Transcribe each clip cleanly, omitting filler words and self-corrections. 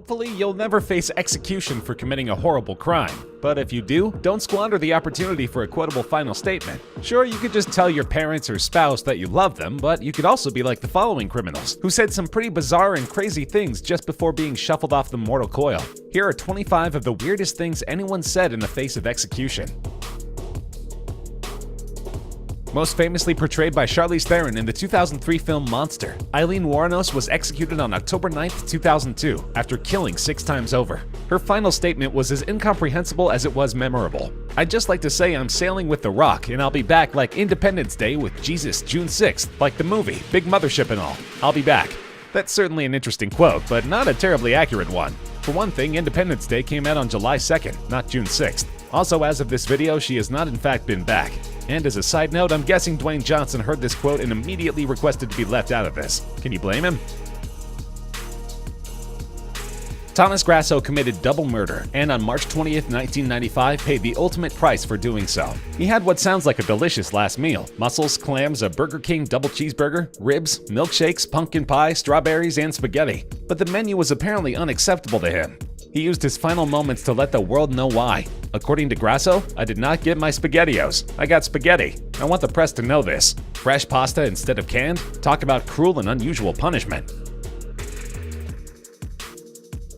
Hopefully, you'll never face execution for committing a horrible crime. But if you do, don't squander the opportunity for a quotable final statement. Sure, you could just tell your parents or spouse that you love them, but you could also be like the following criminals, who said some pretty bizarre and crazy things just before being shuffled off the mortal coil. Here are 25 of the weirdest things anyone said in the face of execution. Most famously portrayed by Charlize Theron in the 2003 film Monster, Eileen Wuornos was executed on October 9, 2002, after killing 6 times over. Her final statement was as incomprehensible as it was memorable. "I'd just like to say I'm sailing with the Rock, and I'll be back like Independence Day with Jesus June 6th, like the movie, big mothership and all. I'll be back." That's certainly an interesting quote, but not a terribly accurate one. For one thing, Independence Day came out on July 2nd, not June 6th. Also, as of this video, she has not in fact been back. And as a side note, I'm guessing Dwayne Johnson heard this quote and immediately requested to be left out of this. Can you blame him? Thomas Grasso committed double murder and on March 20th, 1995 paid the ultimate price for doing so. He had what sounds like a delicious last meal: mussels, clams, a Burger King double cheeseburger, ribs, milkshakes, pumpkin pie, strawberries, and spaghetti. But the menu was apparently unacceptable to him. He used his final moments to let the world know why. According to Grasso, "I did not get my SpaghettiOs. I got spaghetti. I want the press to know this. Fresh pasta instead of canned? Talk about cruel and unusual punishment."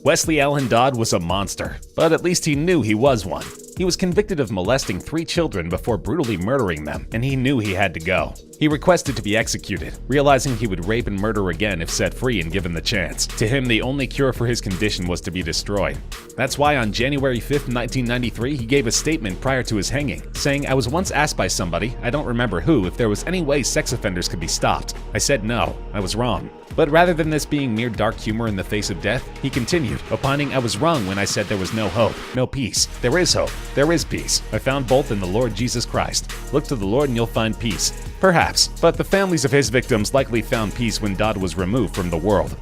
Wesley Allen Dodd was a monster, but at least he knew he was one. He was convicted of molesting 3 children before brutally murdering them, and he knew he had to go. He requested to be executed, realizing he would rape and murder again if set free and given the chance. To him, the only cure for his condition was to be destroyed. That's why on January 5, 1993, he gave a statement prior to his hanging, saying, "I was once asked by somebody, I don't remember who, if there was any way sex offenders could be stopped. I said no, I was wrong." But rather than this being mere dark humor in the face of death, he continued, opining, "I was wrong when I said there was no hope, no peace. There is hope. There is peace. I found both in the Lord Jesus Christ. Look to the Lord and you'll find peace." Perhaps, but the families of his victims likely found peace when Dodd was removed from the world.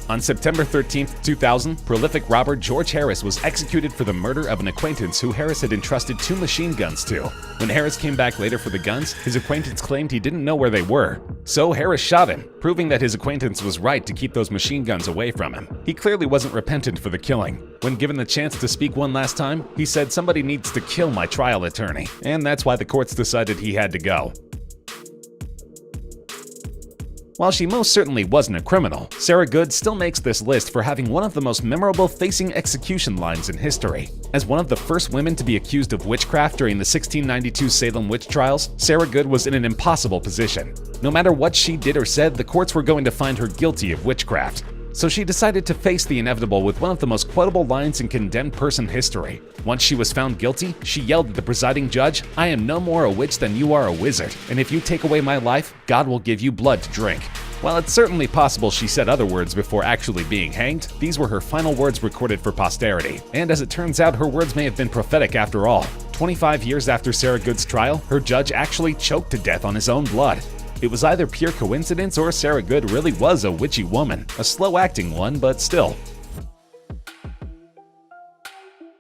On September 13, 2000, prolific robber George Harris was executed for the murder of an acquaintance who Harris had entrusted 2 machine guns to. When Harris came back later for the guns, his acquaintance claimed he didn't know where they were. So Harris shot him, proving that his acquaintance was right to keep those machine guns away from him. He clearly wasn't repentant for the killing. When given the chance to speak one last time, he said, "Somebody needs to kill my trial attorney." And that's why the courts decided he had to go. While she most certainly wasn't a criminal, Sarah Good still makes this list for having one of the most memorable facing execution lines in history. As one of the first women to be accused of witchcraft during the 1692 Salem witch trials, Sarah Good was in an impossible position. No matter what she did or said, the courts were going to find her guilty of witchcraft. So she decided to face the inevitable with one of the most quotable lines in condemned person history. Once she was found guilty, she yelled at the presiding judge, "I am no more a witch than you are a wizard, and if you take away my life, God will give you blood to drink." While it's certainly possible she said other words before actually being hanged, these were her final words recorded for posterity. And as it turns out, her words may have been prophetic after all. 25 years after Sarah Good's trial, her judge actually choked to death on his own blood. It was either pure coincidence or Sarah Good really was a witchy woman. A slow-acting one, but still.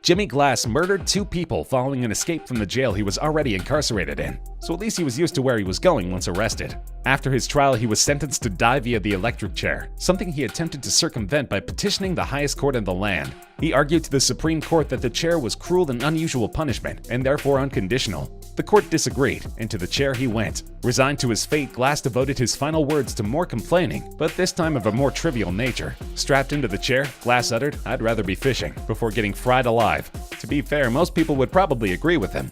Jimmy Glass murdered 2 people following an escape from the jail he was already incarcerated in, so at least he was used to where he was going once arrested. After his trial, he was sentenced to die via the electric chair, something he attempted to circumvent by petitioning the highest court in the land. He argued to the Supreme Court that the chair was cruel and unusual punishment, and therefore unconditional. The court disagreed, and to the chair he went. Resigned to his fate, Glass devoted his final words to more complaining, but this time of a more trivial nature. Strapped into the chair, Glass uttered, "I'd rather be fishing," before getting fried alive. To be fair, most people would probably agree with him.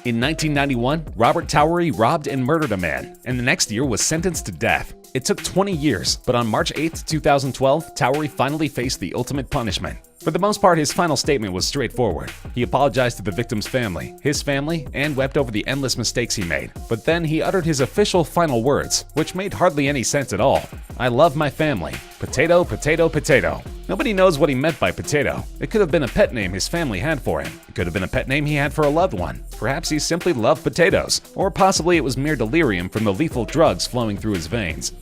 In 1991, Robert Towery robbed and murdered a man, and the next year was sentenced to death. It took 20 years, but on March 8, 2012, Towery finally faced the ultimate punishment. For the most part, his final statement was straightforward. He apologized to the victim's family, his family, and wept over the endless mistakes he made. But then he uttered his official final words, which made hardly any sense at all. "I love my family. Potato, potato, potato." Nobody knows what he meant by potato. It could have been a pet name his family had for him. It could have been a pet name he had for a loved one. Perhaps he simply loved potatoes. Or possibly it was mere delirium from the lethal drugs flowing through his veins.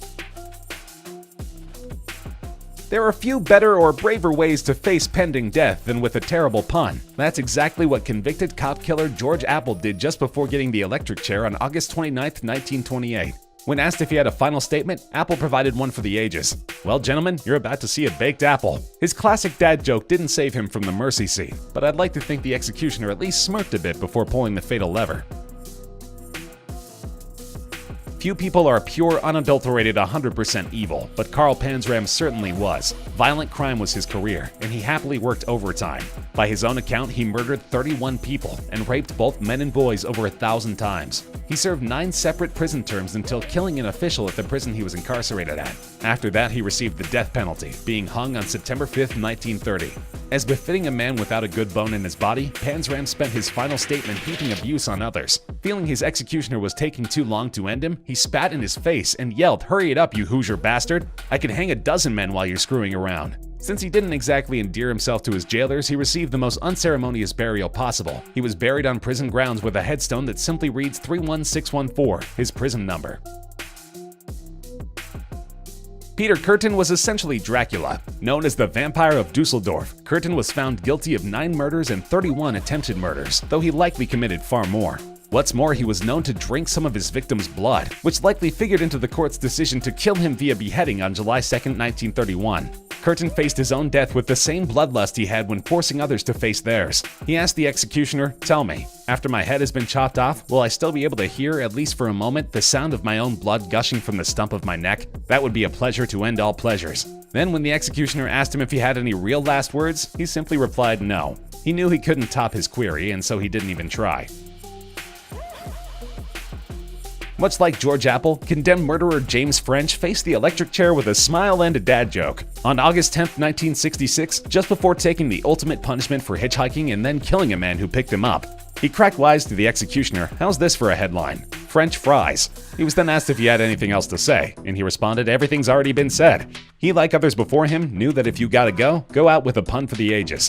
There are few better or braver ways to face pending death than with a terrible pun. That's exactly what convicted cop killer George Apple did just before getting the electric chair on August 29, 1928. When asked if he had a final statement, Apple provided one for the ages. Well, gentlemen, you're about to see a baked apple. His classic dad joke didn't save him from the mercy seat, but I'd like to think the executioner at least smirked a bit before pulling the fatal lever. Few people are pure, unadulterated 100% evil, but Carl Panzram certainly was. Violent crime was his career, and he happily worked overtime. By his own account, he murdered 31 people and raped both men and boys over 1,000 times. He served 9 separate prison terms until killing an official at the prison he was incarcerated at. After that, he received the death penalty, being hung on September 5, 1930. As befitting a man without a good bone in his body, Panzram spent his final statement heaping abuse on others. Feeling his executioner was taking too long to end him, he spat in his face and yelled, "Hurry it up, you Hoosier bastard! I can hang a dozen men while you're screwing around." Since he didn't exactly endear himself to his jailers, he received the most unceremonious burial possible. He was buried on prison grounds with a headstone that simply reads 31614, his prison number. Peter Kürten was essentially Dracula. Known as the Vampire of Dusseldorf, Kürten was found guilty of 9 murders and 31 attempted murders, though he likely committed far more. What's more, he was known to drink some of his victims' blood, which likely figured into the court's decision to kill him via beheading on July 2, 1931. Kürten faced his own death with the same bloodlust he had when forcing others to face theirs. He asked the executioner, "Tell me, after my head has been chopped off, will I still be able to hear, at least for a moment, the sound of my own blood gushing from the stump of my neck? That would be a pleasure to end all pleasures." Then when the executioner asked him if he had any real last words, he simply replied no. He knew he couldn't top his query, and so he didn't even try. Much like George Apple, condemned murderer James French faced the electric chair with a smile and a dad joke. On August 10, 1966, just before taking the ultimate punishment for hitchhiking and then killing a man who picked him up, he cracked wise to the executioner, "How's this for a headline? French fries." He was then asked if he had anything else to say, and he responded, "Everything's already been said." He, like others before him, knew that if you gotta go out with a pun for the ages.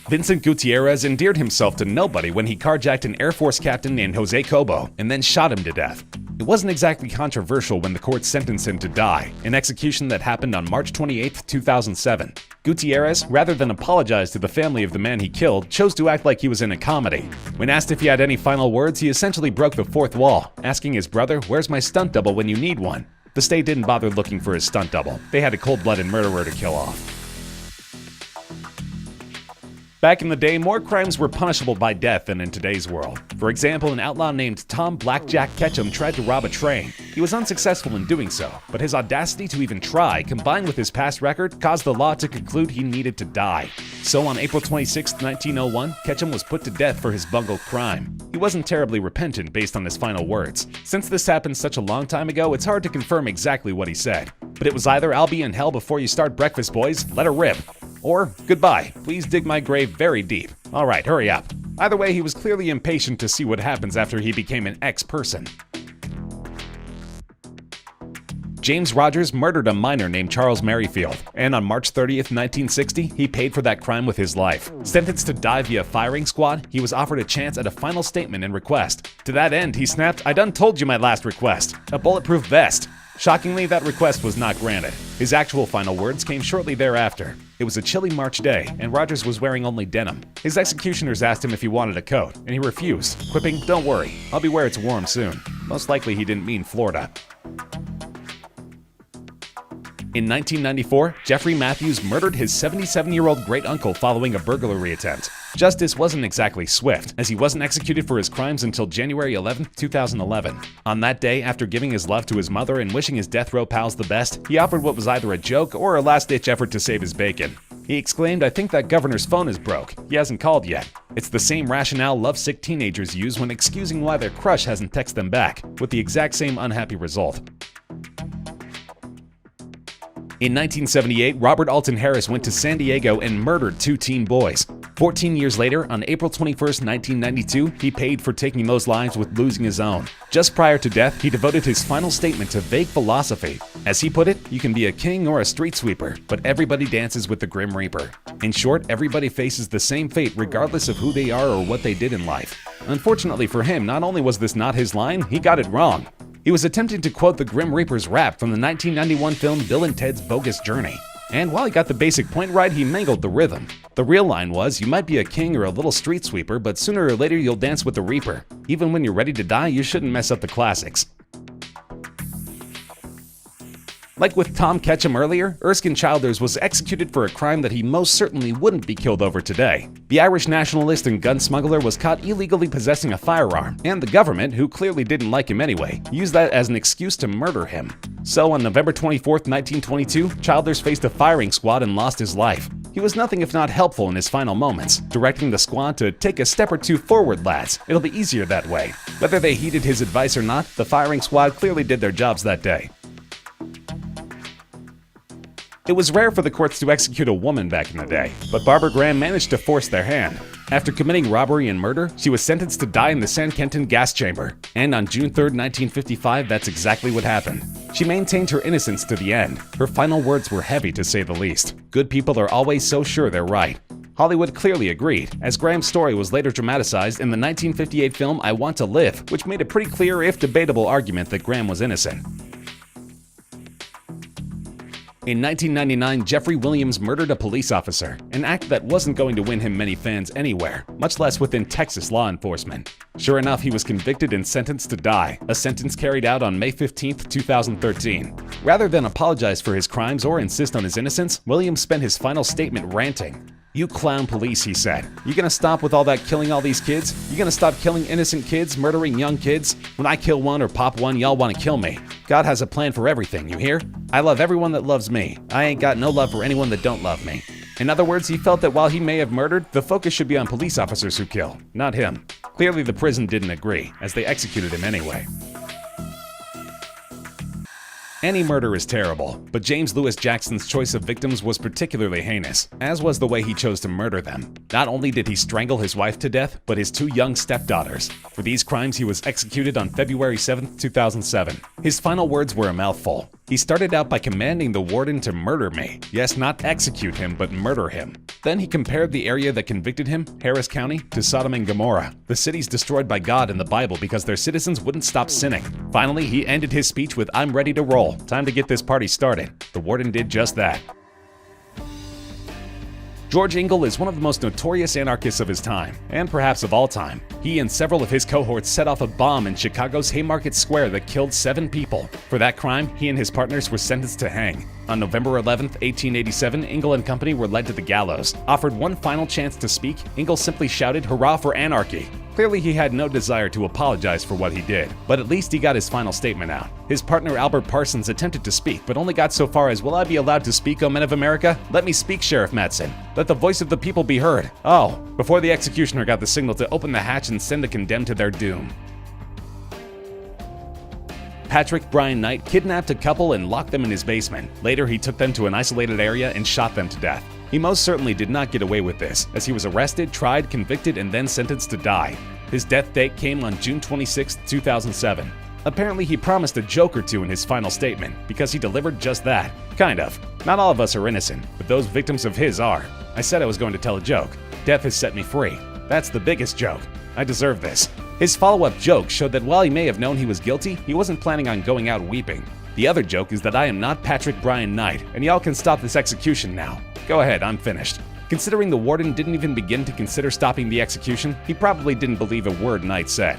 Vincent Gutierrez endeared himself to nobody when he carjacked an Air Force captain named Jose Cobo and then shot him to death. It wasn't exactly controversial when the court sentenced him to die, an execution that happened on March 28, 2007. Gutierrez, rather than apologize to the family of the man he killed, chose to act like he was in a comedy. When asked if he had any final words, he essentially broke the fourth wall, asking his brother, "Where's my stunt double when you need one?" The state didn't bother looking for his stunt double. They had a cold-blooded murderer to kill off. Back in the day, more crimes were punishable by death than in today's world. For example, an outlaw named Tom Blackjack Ketchum tried to rob a train. He was unsuccessful in doing so, but his audacity to even try, combined with his past record, caused the law to conclude he needed to die. So on April 26, 1901, Ketchum was put to death for his bungled crime. He wasn't terribly repentant based on his final words. Since this happened such a long time ago, it's hard to confirm exactly what he said. But it was either, "I'll be in hell before you start breakfast, boys, let her rip," or "Goodbye, please dig my grave very deep. Alright, hurry up." Either way, he was clearly impatient to see what happens after he became an ex-person. James Rogers murdered a minor named Charles Merrifield, and on March 30th, 1960, he paid for that crime with his life. Sentenced to die via firing squad, he was offered a chance at a final statement and request. To that end, he snapped, "I done told you my last request, a bulletproof vest." Shockingly, that request was not granted. His actual final words came shortly thereafter. It was a chilly March day, and Rogers was wearing only denim. His executioners asked him if he wanted a coat, and he refused, quipping, "Don't worry, I'll be where it's warm soon." Most likely he didn't mean Florida. In 1994, Jeffrey Matthews murdered his 77-year-old great-uncle following a burglary attempt. Justice wasn't exactly swift, as he wasn't executed for his crimes until January 11, 2011. On that day, after giving his love to his mother and wishing his death row pals the best, he offered what was either a joke or a last-ditch effort to save his bacon. He exclaimed, "I think that governor's phone is broke. He hasn't called yet." It's the same rationale lovesick teenagers use when excusing why their crush hasn't texted them back, with the exact same unhappy result. In 1978, Robert Alton Harris went to San Diego and murdered 2 teen boys. 14 years later, on April 21, 1992, he paid for taking those lives with losing his own. Just prior to death, he devoted his final statement to vague philosophy. As he put it, "You can be a king or a street sweeper, but everybody dances with the Grim Reaper." In short, everybody faces the same fate regardless of who they are or what they did in life. Unfortunately for him, not only was this not his line, he got it wrong. He was attempting to quote the Grim Reaper's rap from the 1991 film Bill and Ted's Bogus Journey. And while he got the basic point right, he mangled the rhythm. The real line was, "You might be a king or a little street sweeper, but sooner or later you'll dance with the Reaper. Even when you're ready to die, you shouldn't mess up the classics." Like with Tom Ketchum earlier, Erskine Childers was executed for a crime that he most certainly wouldn't be killed over today. The Irish nationalist and gun smuggler was caught illegally possessing a firearm, and the government, who clearly didn't like him anyway, used that as an excuse to murder him. So on November 24, 1922, Childers faced a firing squad and lost his life. He was nothing if not helpful in his final moments, directing the squad to "take a step or two forward, lads. It'll be easier that way." Whether they heeded his advice or not, the firing squad clearly did their jobs that day. It was rare for the courts to execute a woman back in the day, but Barbara Graham managed to force their hand. After committing robbery and murder, she was sentenced to die in the San Quentin gas chamber. And on June 3, 1955, that's exactly what happened. She maintained her innocence to the end. Her final words were heavy, to say the least. Good people are always so sure they're right. Hollywood clearly agreed, as Graham's story was later dramatized in the 1958 film I Want to Live, which made a pretty clear, if debatable, argument that Graham was innocent. In 1999, Jeffrey Williams murdered a police officer, an act that wasn't going to win him many fans anywhere, much less within Texas law enforcement. Sure enough, he was convicted and sentenced to die, a sentence carried out on May 15, 2013. Rather than apologize for his crimes or insist on his innocence, Williams spent his final statement ranting. "You clown police," he said. "You gonna stop with all that killing all these kids? You gonna stop killing innocent kids, murdering young kids? When I kill one or pop one, y'all wanna kill me. God has a plan for everything, you hear? I love everyone that loves me. I ain't got no love for anyone that don't love me." In other words, he felt that while he may have murdered, the focus should be on police officers who kill, not him. Clearly the prison didn't agree, as they executed him anyway. Any murder is terrible, but James Lewis Jackson's choice of victims was particularly heinous, as was the way he chose to murder them. Not only did he strangle his wife to death, but his two young stepdaughters. For these crimes, he was executed on February 7, 2007. His final words were a mouthful. He started out by commanding the warden to murder me. Yes, not execute him, but murder him. Then he compared the area that convicted him, Harris County, to Sodom and Gomorrah, the cities destroyed by God in the Bible because their citizens wouldn't stop sinning. Finally, he ended his speech with, "I'm ready to roll. Time to get this party started." The warden did just that. George Engel is one of the most notorious anarchists of his time, and perhaps of all time. He and several of his cohorts set off a bomb in Chicago's Haymarket Square that killed 7 people. For that crime, he and his partners were sentenced to hang. On November 11, 1887, Engel and company were led to the gallows. Offered one final chance to speak, Engel simply shouted, "Hurrah for anarchy!" Clearly, he had no desire to apologize for what he did, but at least he got his final statement out. His partner Albert Parsons attempted to speak, but only got so far as, "Will I be allowed to speak, O men of America? Let me speak, Sheriff Matson. Let the voice of the people be heard." Oh, before the executioner got the signal to open the hatch and send the condemned to their doom. Patrick Brian Knight kidnapped a couple and locked them in his basement. Later, he took them to an isolated area and shot them to death. He most certainly did not get away with this, as he was arrested, tried, convicted, and then sentenced to die. His death date came on June 26, 2007. Apparently, he promised a joke or two in his final statement, because he delivered just that. Kind of. Not all of us are innocent, but those victims of his are. I said I was going to tell a joke. Death has set me free. That's the biggest joke. I deserve this. His follow-up joke showed that while he may have known he was guilty, he wasn't planning on going out weeping. The other joke is that I am not Patrick Brian Knight, and y'all can stop this execution now. Go ahead, I'm finished. Considering the warden didn't even begin to consider stopping the execution, he probably didn't believe a word Knight said.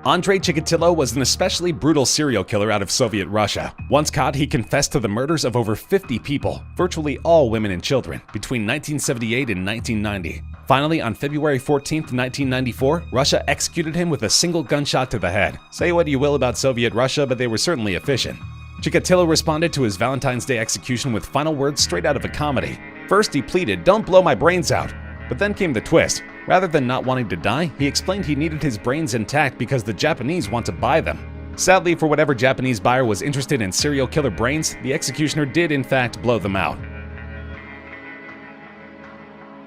Andrei Chikatilo was an especially brutal serial killer out of Soviet Russia. Once caught, he confessed to the murders of over 50 people, virtually all women and children, between 1978 and 1990. Finally, on February 14, 1994, Russia executed him with a single gunshot to the head. Say what you will about Soviet Russia, but they were certainly efficient. Chikatilo responded to his Valentine's Day execution with final words straight out of a comedy. First, he pleaded, "Don't blow my brains out." But then came the twist. Rather than not wanting to die, he explained he needed his brains intact because the Japanese want to buy them. Sadly, for whatever Japanese buyer was interested in serial killer brains, the executioner did in fact blow them out.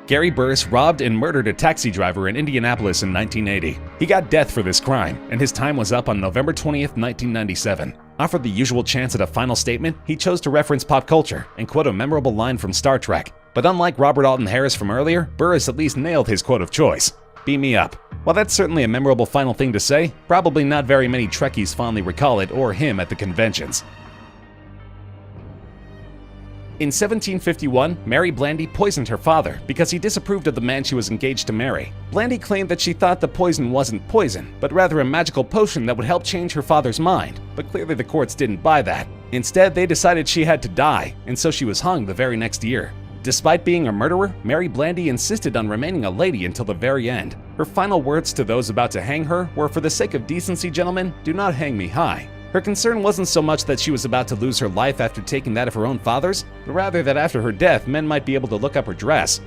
Gary Burris robbed and murdered a taxi driver in Indianapolis in 1980. He got death for this crime, and his time was up on November 20th, 1997. Offered the usual chance at a final statement, he chose to reference pop culture and quote a memorable line from Star Trek. But unlike Robert Alton Harris from earlier, Burris at least nailed his quote of choice. "Beam me up." While that's certainly a memorable final thing to say, probably not very many Trekkies fondly recall it or him at the conventions. In 1751, Mary Blandy poisoned her father because he disapproved of the man she was engaged to marry. Blandy claimed that she thought the poison wasn't poison, but rather a magical potion that would help change her father's mind, but clearly the courts didn't buy that. Instead, they decided she had to die, and so she was hung the very next year. Despite being a murderer, Mary Blandy insisted on remaining a lady until the very end. Her final words to those about to hang her were, "For the sake of decency, gentlemen, do not hang me high." Her concern wasn't so much that she was about to lose her life after taking that of her own father's, but rather that after her death men might be able to look up her dress,